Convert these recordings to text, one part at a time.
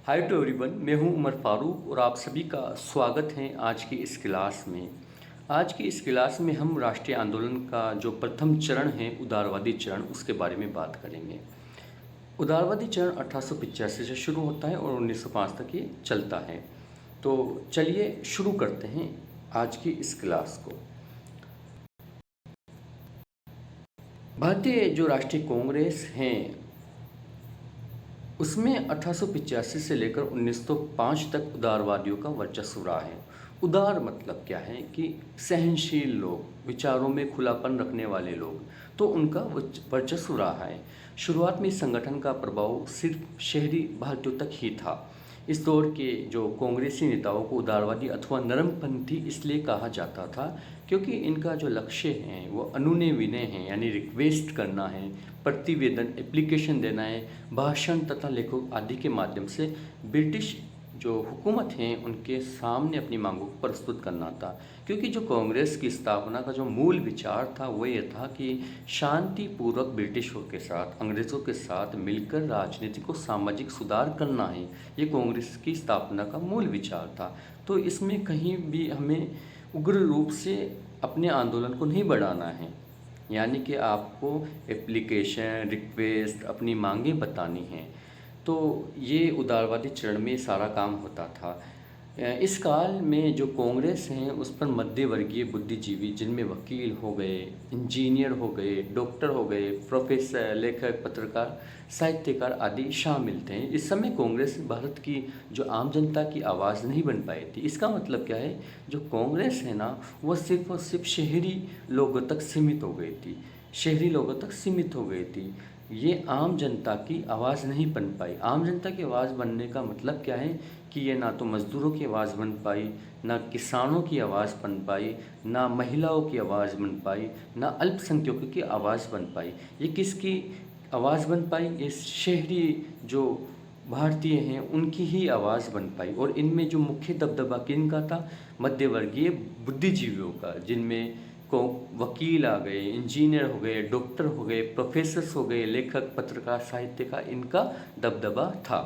Hi to everyone, मैं हूं उमर फारूक और आप सभी का स्वागत है आज की इस क्लास में। आज की इस क्लास में हम राष्ट्रीय आंदोलन का जो प्रथम चरण है उदारवादी चरण, उसके बारे में बात करेंगे। उदारवादी चरण 1885 से शुरू होता है और 1905 तक ये चलता है। तो चलिए शुरू करते हैं आज की इस क्लास को। भारतीय जो राष्ट्रीय कांग्रेस हैं उसमें 1885 से लेकर 1905 तक उदारवादियों का वर्चस्व रहा है। उदार मतलब क्या है कि सहनशील लोग, विचारों में खुलापन रखने वाले लोग, तो उनका वर्चस्व रहा है। शुरुआत में इस संगठन का प्रभाव सिर्फ शहरी भारतीयों तक ही था। इस दौर के जो कांग्रेसी नेताओं को उदारवादी अथवा नरमपंथी इसलिए कहा जाता था क्योंकि इनका जो लक्ष्य है वो अनुनय विनय है, यानी रिक्वेस्ट करना है, प्रतिवेदन एप्लीकेशन देना है, भाषण तथा लेखों आदि के माध्यम से ब्रिटिश जो हुकूमत हैं उनके सामने अपनी मांगों को प्रस्तुत करना था। क्योंकि जो कांग्रेस की स्थापना का जो मूल विचार था वो ये था कि शांतिपूर्वक ब्रिटिशों के साथ, अंग्रेज़ों के साथ मिलकर राजनीतिक और सामाजिक सुधार करना है। ये कांग्रेस की स्थापना का मूल विचार था। तो इसमें कहीं भी हमें उग्र रूप से अपने आंदोलन को नहीं बढ़ाना है, यानी कि आपको एप्लीकेशन, रिक्वेस्ट, अपनी मांगें बतानी हैं। तो ये उदारवादी चरण में सारा काम होता था। इस काल में जो कांग्रेस हैं उस पर मध्यवर्गीय बुद्धिजीवी, जिनमें वकील हो गए, इंजीनियर हो गए, डॉक्टर हो गए, प्रोफेसर, लेखक, पत्रकार, साहित्यकार आदि शामिल थे। इस समय कांग्रेस भारत की जो आम जनता की आवाज़ नहीं बन पाई थी। इसका मतलब क्या है, जो कांग्रेस है ना वो सिर्फ और सिर्फ शहरी लोगों तक सीमित हो गई थी, शहरी लोगों तक सीमित हो गई थी। ये आम जनता की आवाज़ नहीं बन पाई। आम जनता की आवाज़ बनने का मतलब क्या है कि ये ना तो मज़दूरों की आवाज़ बन पाई, ना किसानों की आवाज़ बन पाई, ना महिलाओं की आवाज़ बन पाई, ना अल्पसंख्यकों की आवाज़ बन पाई। ये किसकी आवाज़ बन पाई? ये शहरी जो भारतीय हैं उनकी ही आवाज़ बन पाई। और इनमें जो मुख्य दबदबा किनका था? मध्यवर्गीय बुद्धिजीवियों का, जिनमें को वकील आ गए, इंजीनियर हो गए, डॉक्टर हो गए, प्रोफेसर्स हो गए, लेखक, पत्रकार, साहित्यकार, इनका दबदबा था।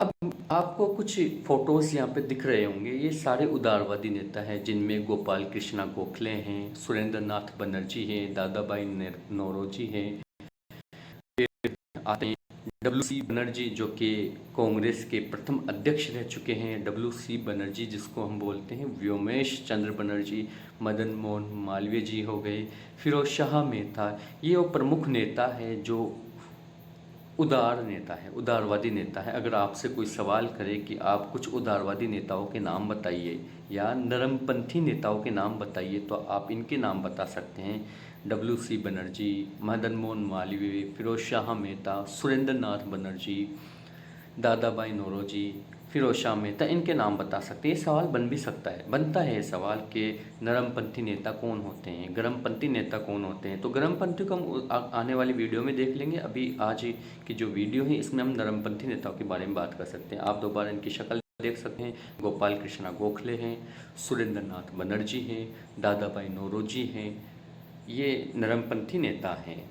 अब आपको कुछ फोटोज़ यहाँ पे दिख रहे होंगे, ये सारे उदारवादी नेता हैं, जिनमें गोपाल कृष्णा गोखले हैं, सुरेंद्र नाथ बनर्जी हैं, दादा भाई नौरोजी हैं। आते हैं डब्ल्यू.सी. बनर्जी, जो कि कांग्रेस के प्रथम अध्यक्ष रह चुके हैं। डब्ल्यू.सी. बनर्जी जिसको हम बोलते हैं व्योमेश चंद्र बनर्जी, मदन मोहन मालवीय जी हो गए, फिरोज शाह मेहता, ये वो प्रमुख नेता है जो उदार नेता है, उदारवादी नेता है। अगर आपसे कोई सवाल करे कि आप कुछ उदारवादी नेताओं के नाम बताइए या नरमपंथी नेताओं के नाम बताइए, तो आप इनके नाम बता सकते हैं: डब्ल्यू.सी. बनर्जी, मदन मोहन मालवीय, फिरोज शाह मेहता, सुरेंद्र नाथ बनर्जी, दादा भाई नौरोजी, फिरोज शाह मेहता, इनके नाम बता सकते हैं। ये सवाल बन भी सकता है, बनता है ये सवाल कि नरमपंथी नेता कौन होते हैं, गर्मपंथी नेता कौन होते हैं। तो गर्मपंथी को हम आने वाली वीडियो में देख लेंगे। अभी आज की जो वीडियो है इसमें हम नरमपंथी नेताओं के बारे में बात कर सकते हैं। आप दोबारा इनकी शक्ल देख सकते हैं। गोपाल कृष्णा गोखले हैं, सुरेंद्र नाथ बनर्जी हैं, दादा भाई नौरोजी हैं, ये नरमपंथी नेता हैं।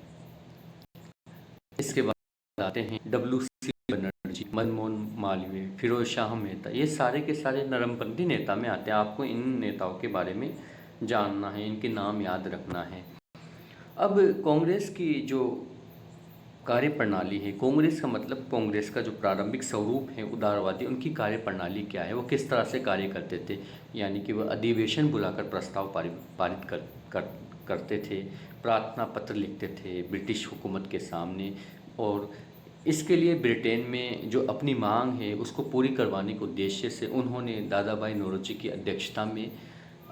इसके बाद आते हैं डब्ल्यू.सी. बनर्जी, मनमोहन मालवीय, फिरोज शाह मेहता, ये सारे के सारे नरमपंथी नेता में आते हैं। आपको इन नेताओं के बारे में जानना है, इनके नाम याद रखना है। अब कांग्रेस की जो कार्यप्रणाली है, कांग्रेस का मतलब कांग्रेस का जो प्रारंभिक स्वरूप है उदारवादी, उनकी कार्यप्रणाली क्या है, वो किस तरह से कार्य करते थे। यानी कि वह अधिवेशन बुलाकर प्रस्ताव पारित करते थे, प्रार्थना पत्र लिखते थे ब्रिटिश हुकूमत के सामने, और इसके लिए ब्रिटेन में जो अपनी मांग है उसको पूरी करवाने के उद्देश्य से उन्होंने दादा भाई नौरोजी की अध्यक्षता में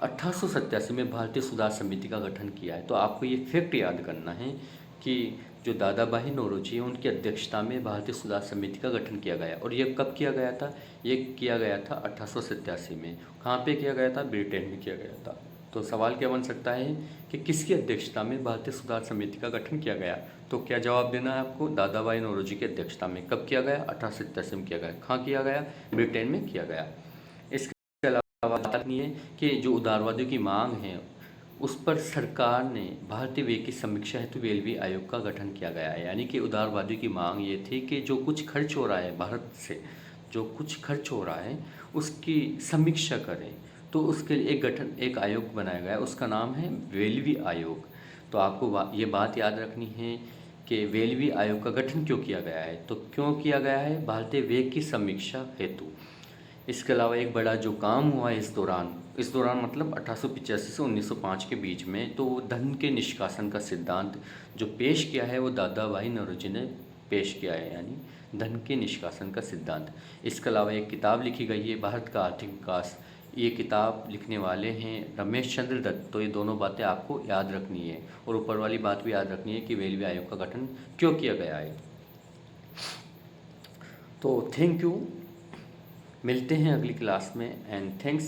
1887 में भारतीय सुधार समिति का गठन किया है। तो आपको ये फैक्ट याद करना है कि जो दादा भाई नौरोजी हैं उनकी अध्यक्षता में भारतीय सुधार समिति का गठन किया गया। और ये कब किया गया था? ये किया गया था 1887 में। कहाँ पे किया गया था? ब्रिटेन में किया गया था। तो सवाल क्या बन सकता है कि किसकी अध्यक्षता में भारतीय सुधार समिति का गठन किया गया? तो क्या जवाब देना है आपको? दादा भाई नौरोजी की अध्यक्षता में। कब किया गया? 1887 में किया गया। कहाँ किया गया? ब्रिटेन में किया गया। इसके अलावा बात नहीं है कि जो उदारवादियों की मांग है उस पर सरकार ने भारतीय व्यय की समीक्षा हेतु रेलवे आयोग का गठन किया गया है। यानी कि उदारवादियों की मांग ये थी कि जो कुछ खर्च हो रहा है भारत से, जो कुछ खर्च हो रहा है उसकी समीक्षा करें। तो उसके लिए एक आयोग बनाया गया है, उसका नाम है रेलवे आयोग। तो आपको ये बात याद रखनी है कि रेलवे आयोग का गठन क्यों किया गया है। तो क्यों किया गया है? भारतीय व्यय की समीक्षा हेतु। इसके अलावा एक बड़ा जो काम हुआ है इस दौरान मतलब 1885 से 1905 के बीच में, तो धन के निष्कासन का सिद्धांत जो पेश किया है वो दादा भाई नौरोजी ने पेश किया है, यानी धन के निष्कासन का सिद्धांत। इसके अलावा एक किताब लिखी गई है, भारत का आर्थिक विकास। ये किताब लिखने वाले हैं रमेश चंद्र दत्त। तो ये दोनों बातें आपको याद रखनी है, और ऊपर वाली बात भी याद रखनी है कि रेलवे आयोग का गठन क्यों किया गया है। तो थैंक यू, मिलते हैं अगली क्लास में, एंड थैंक्स।